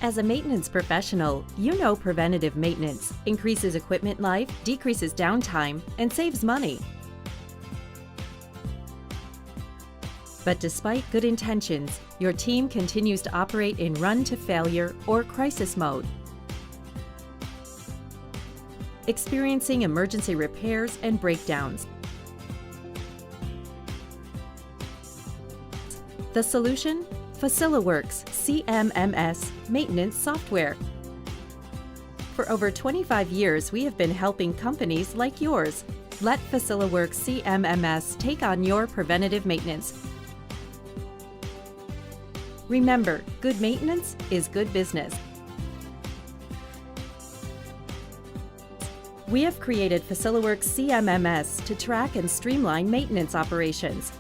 As a maintenance professional, you know preventative maintenance increases equipment life, decreases downtime, and saves money. But despite good intentions, your team continues to operate in run-to-failure or crisis mode, experiencing emergency repairs and breakdowns. The solution? FaciliWORKS CMMS maintenance software. For over 25 years, we have been helping companies like yours. Let FaciliWORKS CMMS take on your preventative maintenance. Remember, good maintenance is good business. We have created FaciliWORKS CMMS to track and streamline maintenance operations,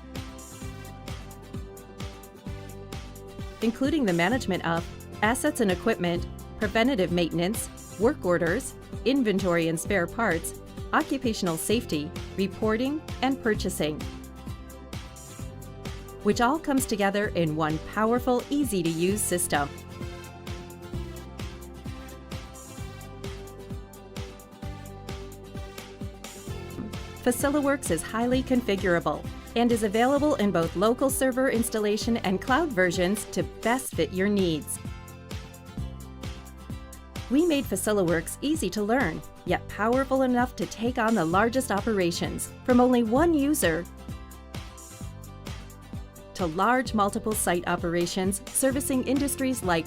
including the management of assets and equipment, preventative maintenance, work orders, inventory and spare parts, occupational safety, reporting, and purchasing, which all comes together in one powerful, easy-to-use system. FaciliWORKS is highly configurable and is available in both local server installation and cloud versions to best fit your needs. We made FaciliWORKS easy to learn, yet powerful enough to take on the largest operations, from only one user to large multiple site operations servicing industries like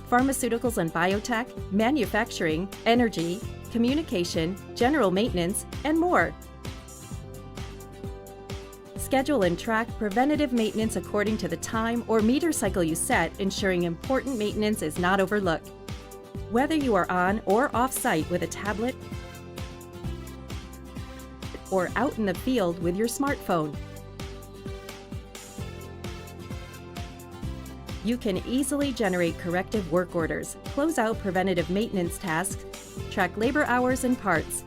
pharmaceuticals and biotech, manufacturing, energy, communication, general maintenance, and more. Schedule and track preventative maintenance according to the time or meter cycle you set, ensuring important maintenance is not overlooked. Whether you are on or off-site with a tablet or out in the field with your smartphone, you can easily generate corrective work orders, close out preventative maintenance tasks, track labor hours and parts.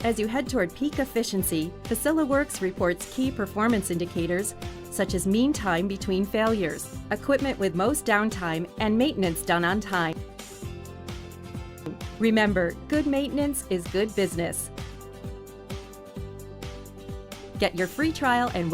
As you head toward peak efficiency, FaciliWORKS reports key performance indicators such as mean time between failures, equipment with most downtime, and maintenance done on time. Remember, good maintenance is good business. Get your free trial and